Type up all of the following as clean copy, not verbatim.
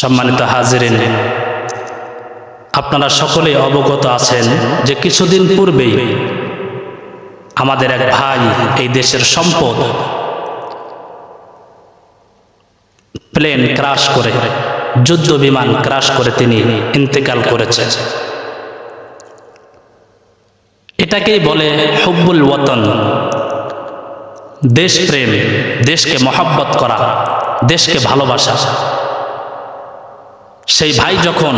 সম্মানিত হাজিরিন, আপনারা সকলেই অবগত আছেন যে কিছুদিন পূর্বেই আমাদের এক ভাই, এই দেশের সম্পদ, প্লেন ক্রাশ করে, যুদ্ধ বিমান ক্রাশ করে তিনি ইন্তেকাল করেছেন। এটাকেই বলে হুব্বুল ওয়াতন, দেশপ্রেম, দেশকে মহব্বত করা, দেশকে ভালোবাসা। সেই ভাই যখন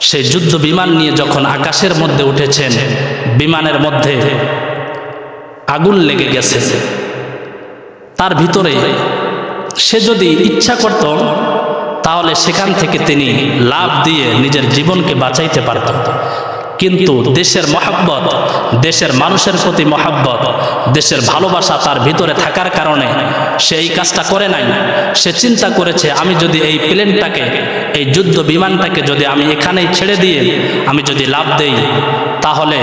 সেই যুদ্ধ বিমান নিয়ে যখন আকাশের মধ্যে উঠেছেন, বিমানের মধ্যে আগুন লেগে গেছে, তার ভিতরে সে যদি ইচ্ছা করত তাহলে সেখান থেকে তিনি লাফ দিয়ে নিজের জীবনকে বাঁচাইতে পারত, কিন্তু দেশের মহব্বত, দেশের মানুষের প্রতি মহব্বত, দেশের ভালোবাসা তার ভিতরে থাকার কারণে সে এই কাজটা করে নাই। সে চিন্তা করেছে, আমি যদি এই প্লেনটাকে, এই যুদ্ধ বিমানটাকে যদি আমি এখানেই ছেড়ে দিয়ে আমি যদি লাফ দেই, তাহলে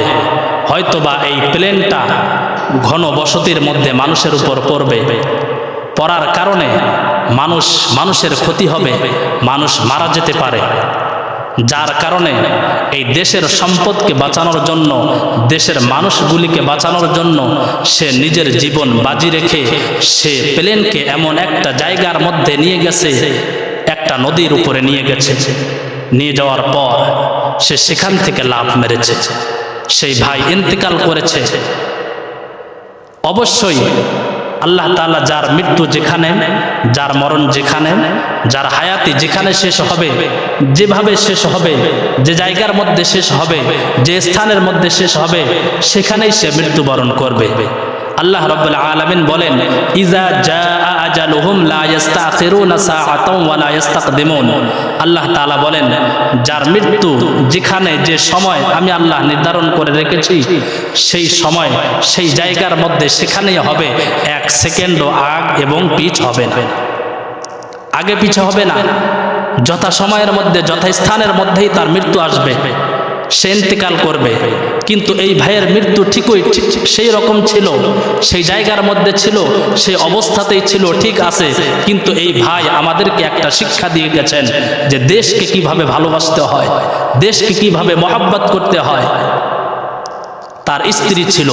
হয়তোবা এই প্লেনটা ঘন বসতির মধ্যে মানুষের উপর পড়বে, পড়ার কারণে মানুষের ক্ষতি হবে, মানুষ মারা যেতে পারে। যার কারণে এই দেশের সম্পদকে বাঁচানোর জন্য, দেশের মানুষগুলিকে বাঁচানোর জন্য সে নিজের জীবন বাজি রেখে সে প্লেনকে এমন একটা জায়গার মধ্যে নিয়ে গেছে, একটা নদীর উপরে নিয়ে গেছে। নিয়ে যাওয়ার পর সে সেখান থেকে লাফ মেরেছে। সেই ভাই ইন্তেকাল করেছে। অবশ্যই আল্লাহ তাআলা যার মৃত্যু যেখানে, যার মরণ যেখানে, যার হায়াতি যেখানে শেষ হবে, যেভাবে শেষ হবে, যে জায়গার মধ্যে শেষ হবে, যে স্থানের মধ্যে শেষ হবে, সেখানেই সে মৃত্যুবরণ করবে। আল্লাহ রাব্বুল আলামিন বলেন, ইজা জাআ আজালুহুম লা ইস্তাখিরুনা সাআতাও ওয়া লা ইস্তাকদিমুন। আল্লাহ তাআলা বলেন, যার মৃত্যু যেখানে, যে সময় আমি আল্লাহ নির্ধারণ করে রেখেছি, সেই সময় সেই জায়গার মধ্যে সেখানেই হবে, এক সেকেন্ডও আগ এবং পিছ হবে না, আগে পিছে হবে না। যথা সময়ের মধ্যে, যথা স্থানের মধ্যেই তার মৃত্যু আসবে, সে ইন্তেকাল করবে। কিন্তু এই ভাইয়ের মৃত্যু ঠিকই সেই রকম ছিল, সেই জায়গার মধ্যে ছিল, সেই অবস্থাতেই ছিল, ঠিক আছে। কিন্তু এই ভাই আমাদেরকে একটা শিক্ষা দিয়ে গেছেন যে দেশকে কিভাবে ভালোবাসতে হয়, দেশকে কিভাবে মহব্বত করতে হয়। তার স্ত্রী ছিল,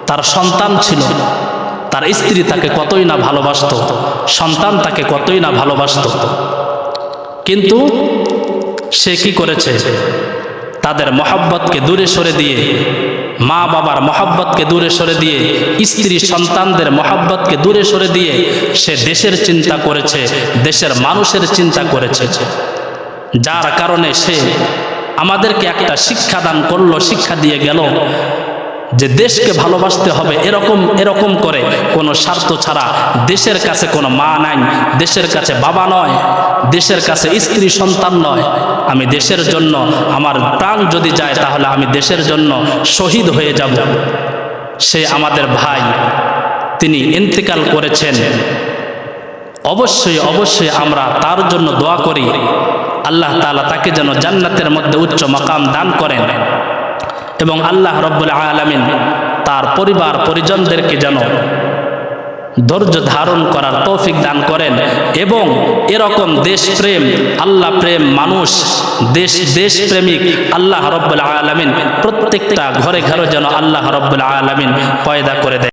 তার সন্তান ছিল, তার স্ত্রী তাকে কতই না ভালোবাসত, সন্তান তাকে কতই না ভালোবাসত, কিন্তু সে কি করেছে? তাদের মহব্বতকে দূরে সরে দিয়ে, মা বাবার মহব্বতকে দূরে সরে দিয়ে, স্ত্রী সন্তানদের মহব্বতকে দূরে সরে দিয়ে সে দেশের চিন্তা করেছে, দেশের মানুষের চিন্তা করেছে। যার কারণে সে আমাদেরকে একটা শিক্ষা দান করলো, শিক্ষা দিয়ে গেল যে দেশকে ভালোবাসতে হবে এরকম করে, কোনো স্বার্থ ছাড়া। দেশের কাছে কোনো মা নাই, দেশের কাছে বাবা নয়, দেশের কাছে স্ত্রী সন্তান নয়। আমি দেশের জন্য, আমার প্রাণ যদি যায় তাহলে আমি দেশের জন্য শহীদ হয়ে যাব। সে আমাদের ভাই, তিনি ইন্তেকাল করেছেন। অবশ্যই অবশ্যই আমরা তার জন্য দোয়া করি, আল্লাহ তাআলা তাকে যেন জান্নাতের মধ্যে উচ্চ মাকাম দান করেন, এবং আল্লাহ রাব্বুল আলামিন তার পরিবার পরিজনদেরকে যেন ধৈর্য ধারণ করার তৌফিক দান করেন, এবং এরকম দেশপ্রেম, আল্লাহ প্রেম, মানুষ, দেশপ্রেমিক আল্লাহ রাব্বুল আলামিন প্রত্যেকটা ঘরে ঘরে যেন আল্লাহ রাব্বুল আলামিন পয়দা করে দেয়।